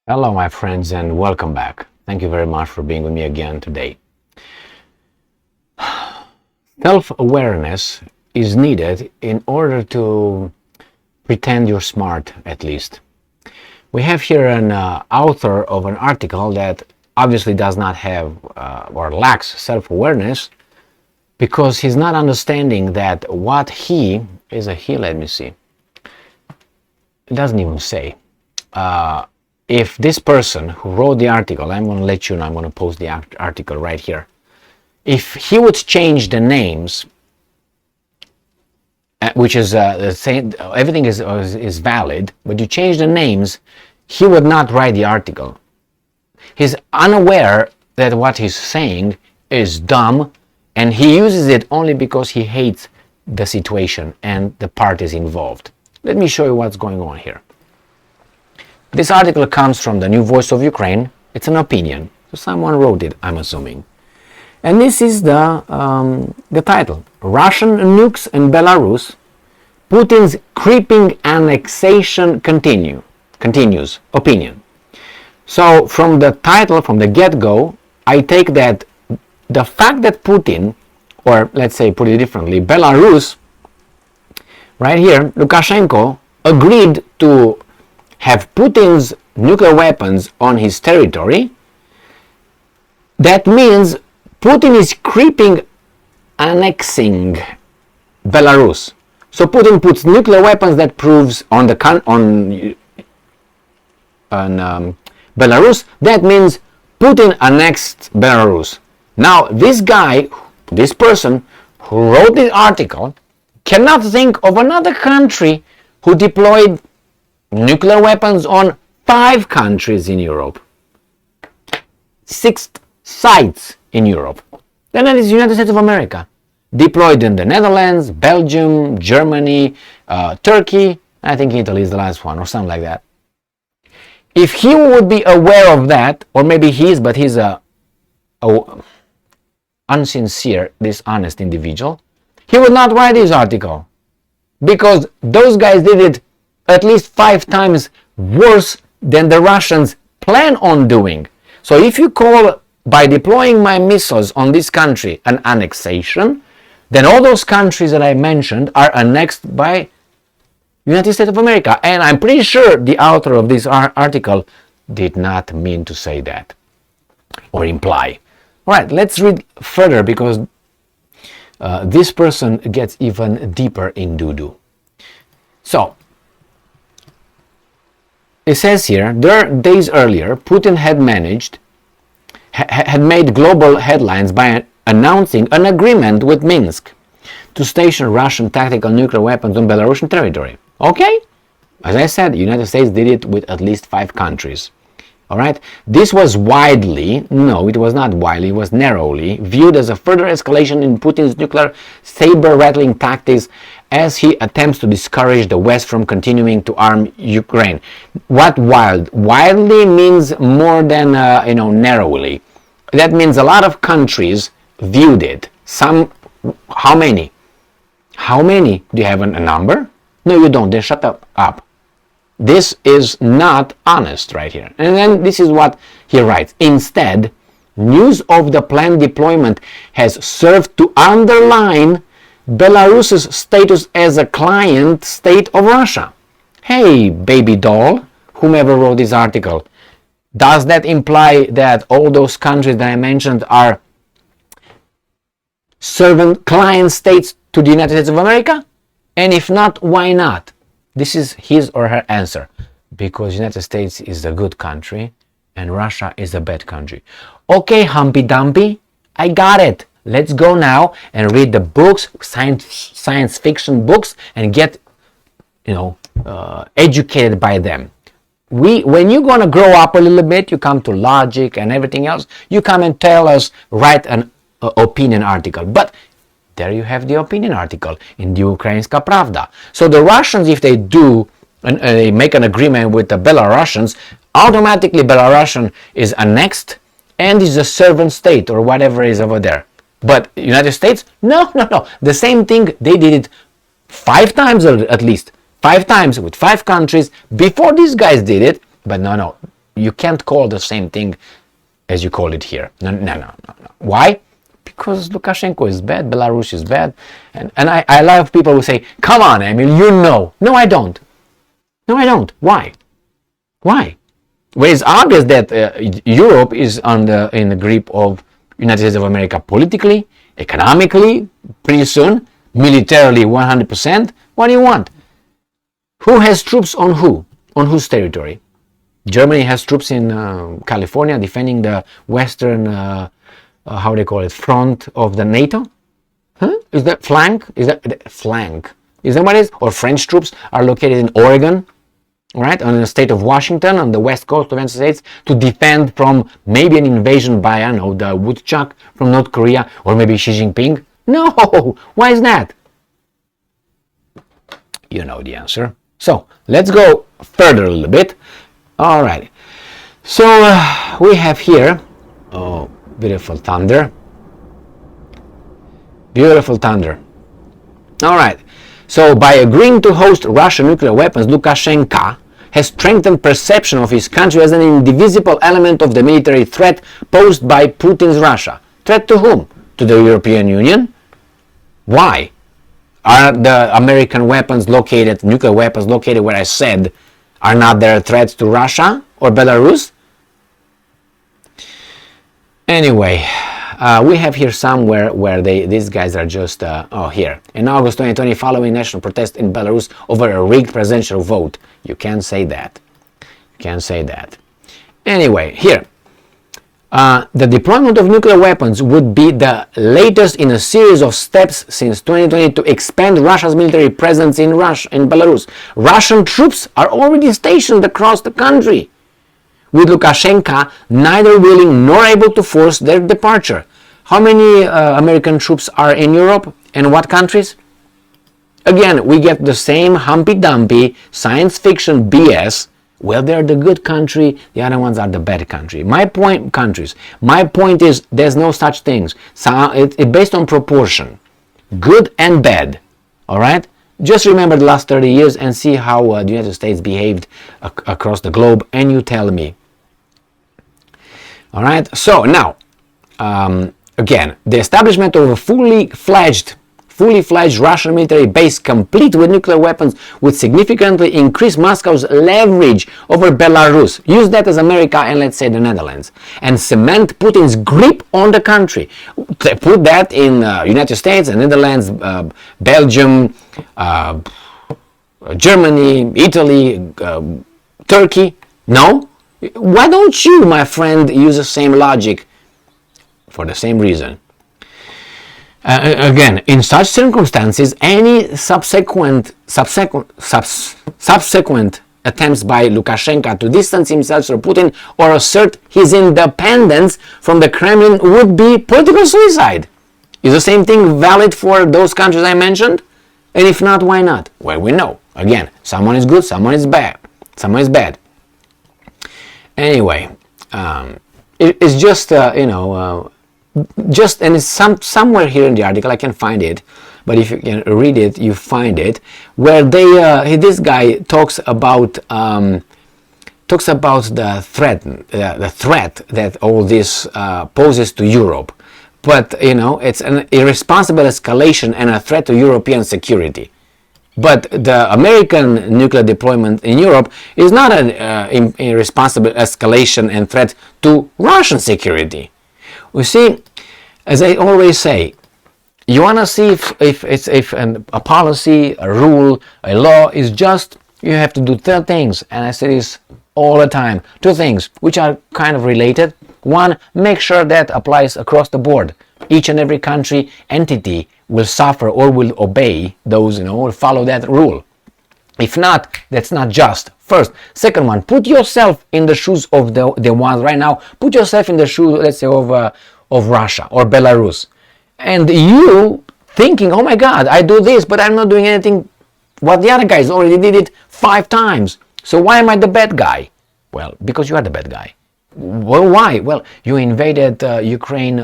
Hello, my friends, and welcome back. Thank you very much for being with me again today. Self-awareness is needed in order to pretend you're smart, at least. We have here an author of an article that obviously does not have or lacks self-awareness because he's not understanding that what he is a he. Let me see. It doesn't even say. If this person who wrote the article, I'm going to let you know, I'm going to post the article right here. If he would change the names, which is the same, everything is valid, but you change the names, he would not write the article. He's unaware that what he's saying is dumb, and he uses it only because he hates the situation and the parties involved. Let me show you what's going on here. This article comes from the New Voice of Ukraine. It's an opinion. So someone wrote it, I'm assuming. And this is the title. Russian nukes in Belarus. Putin's creeping annexation continues. Opinion. So from the title, from the get-go, I take that the fact that Putin, or let's say put it differently, Belarus, right here, Lukashenko agreed to have Putin's nuclear weapons on his territory. That means Putin is annexing Belarus. So Putin puts nuclear weapons, that proves on Belarus. That means Putin annexed Belarus. Now this person who wrote this article cannot think of another country who deployed nuclear weapons on 5 countries in Europe. 6 sites in Europe. Then that is the United States of America. Deployed in the Netherlands, Belgium, Germany, Turkey, I think Italy is the last one, or something like that. If he would be aware of that, or maybe he is, but he's a unsincere, dishonest individual, he would not write this article. Because those guys did it at least 5 times worse than the Russians plan on doing. So if you call by deploying my missiles on this country an annexation, then all those countries that I mentioned are annexed by United States of America. And I'm pretty sure the author of this article did not mean to say that or imply. All right, let's read further because this person gets even deeper in doo-doo. So, it says here, days earlier, Putin had made global headlines by announcing an agreement with Minsk to station Russian tactical nuclear weapons on Belarusian territory. Okay? As I said, the United States did it with at least 5 countries. Alright? This was widely, no, it was not widely, it was narrowly viewed as a further escalation in Putin's nuclear saber-rattling tactics as he attempts to discourage the West from continuing to arm Ukraine. What wild? Widely means more than, narrowly. That means a lot of countries viewed it. Some, how many? How many? Do you have a number? No, you don't. Then shut up. This is not honest right here. And then this is what he writes. Instead, news of the planned deployment has served to underline Belarus's status as a client state of Russia. Hey, baby doll, whomever wrote this article, does that imply that all those countries that I mentioned are servant client states to the United States of America? And if not, why not? This is his or her answer. Because the United States is a good country and Russia is a bad country. Okay, Humpy Dumpy, I got it. Let's go now and read the books, science fiction books, and get, educated by them. When you're going to grow up a little bit, you come to logic and everything else, you come and tell us, write an opinion article. But there you have the opinion article in the Ukrainska Pravda. So the Russians, if they do make an agreement with the Belarusians, automatically Belarusian is annexed and is a servant state or whatever is over there. But United States, no. The same thing, they did it 5 times at least. 5 times with 5 countries before these guys did it. But no. You can't call the same thing as you call it here. No. Why? Because Lukashenko is bad, Belarus is bad, and I love people who say, come on, Emil, you know. No, I don't. Why? Well, it's obvious that Europe is in the grip of United States of America politically, economically, pretty soon, militarily 100%. What do you want? Who has troops on who? On whose territory? Germany has troops in California defending the western, how they call it, front of the NATO? Huh? Is that flank? Is that flank? Is that what it is? Or French troops are located in Oregon, right, on the state of Washington, on the west coast of the United States, to defend from maybe an invasion by, I don't know, the woodchuck from North Korea, or maybe Xi Jinping? No! Why is that? You know the answer. So, let's go further a little bit. Alright. So, we have here, oh, beautiful thunder. Beautiful thunder. Alright. So, by agreeing to host Russian nuclear weapons, Lukashenko has strengthened perception of his country as an indivisible element of the military threat posed by Putin's Russia. Threat to whom? To the European Union? Why? Are the American weapons located, nuclear weapons located where I said, are not there threats to Russia or Belarus? Anyway, we have here somewhere where these guys are just, here. In August 2020, following national protest in Belarus over a rigged presidential vote. You can't say that. Anyway, here. The deployment of nuclear weapons would be the latest in a series of steps since 2020 to expand Russia's military presence in Belarus. Russian troops are already stationed across the country, with Lukashenko neither willing nor able to force their departure. How many American troops are in Europe and what countries? Again, we get the same humpy-dumpy science fiction BS. Well, they're the good country, the other ones are the bad country. My point is there's no such things. So it's based on proportion. Good and bad. Alright? Just remember the last 30 years and see how the United States behaved across the globe, and you tell me. Alright? So now, again, the establishment of a fully fledged Russian military base complete with nuclear weapons would significantly increase Moscow's leverage over Belarus. Use that as America and let's say the Netherlands. And cement Putin's grip on the country. Put that in United States, the Netherlands, Belgium, Germany, Italy, Turkey. No? Why don't you, my friend, use the same logic? For the same reason. Again, in such circumstances, any subsequent attempts by Lukashenko to distance himself from Putin or assert his independence from the Kremlin would be political suicide. Is the same thing valid for those countries I mentioned? And if not, why not? Well, we know. Again, someone is good, someone is bad. Anyway, it's just, and it's somewhere here in the article, I can find it, but if you can read it, you find it, where this guy talks about the threat that all this poses to Europe. But it's an irresponsible escalation and a threat to European security. But the American nuclear deployment in Europe is not an irresponsible escalation and threat to Russian security. You see, as I always say, you want to see if a policy, a rule, a law is just, you have to do 2 things. And I say this all the time. 2 things, which are kind of related. 1, make sure that applies across the board. Each and every country entity will suffer or will obey those, or follow that rule. If not, that's not just. First. Second one, put yourself in the shoes of the ones right now. Put yourself in the shoes, let's say, of Russia or Belarus. And you thinking, oh my God, I do this, but I'm not doing anything what the other guys already did it 5 times. So why am I the bad guy? Well, because you are the bad guy. Well, why? Well, you invaded Ukraine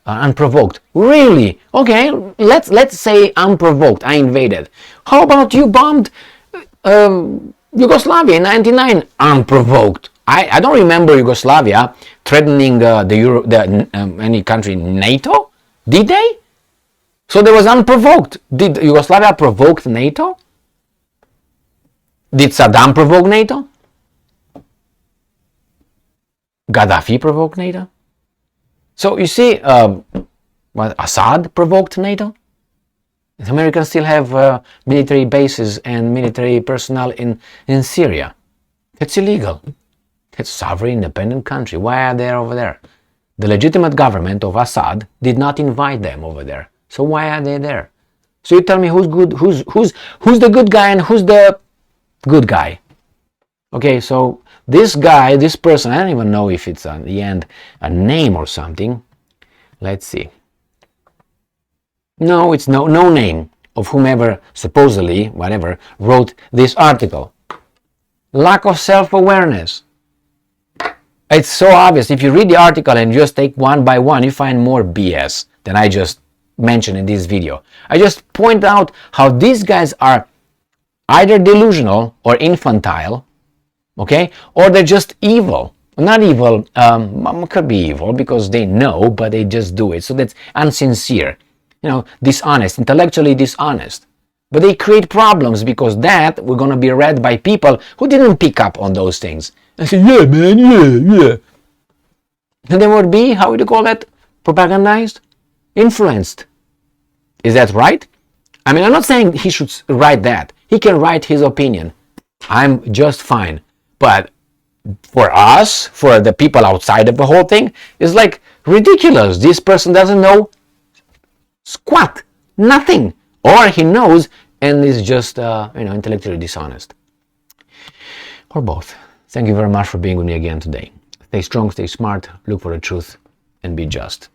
unprovoked. Really? Okay, let's say unprovoked. I invaded. How about you bombed Yugoslavia in 1999 unprovoked? I don't remember Yugoslavia threatening any country in NATO. Did they? So there was unprovoked. Did Yugoslavia provoke NATO? Did Saddam provoke NATO? Gaddafi provoked NATO? So you see, Assad provoked NATO? The Americans still have military bases and military personnel in Syria. That's illegal. It's a sovereign, independent country. Why are they over there? The legitimate government of Assad did not invite them over there. So why are they there? So you tell me who's good, who's the good guy and who's the good guy? Okay, so this guy, this person, I don't even know if it's at the end a name or something. Let's see. No, it's no name of whomever supposedly, whatever, wrote this article. Lack of self-awareness. It's so obvious. If you read the article and just take one by one, you find more BS than I just mentioned in this video. I just point out how these guys are either delusional or infantile, okay, or they're just evil. Not evil, could be evil because they know, but they just do it. So that's unsincere, dishonest, intellectually dishonest. But they create problems because that we're going to be read by people who didn't pick up on those things. I say, yeah, man, yeah. And then would be, how would you call that? Propagandized? Influenced. Is that right? I mean, I'm not saying he should write that. He can write his opinion. I'm just fine. But for us, for the people outside of the whole thing, it's like ridiculous. This person doesn't know squat, nothing. Or he knows and is just, intellectually dishonest. Or both. Thank you very much for being with me again today. Stay strong, stay smart, look for the truth, and be just.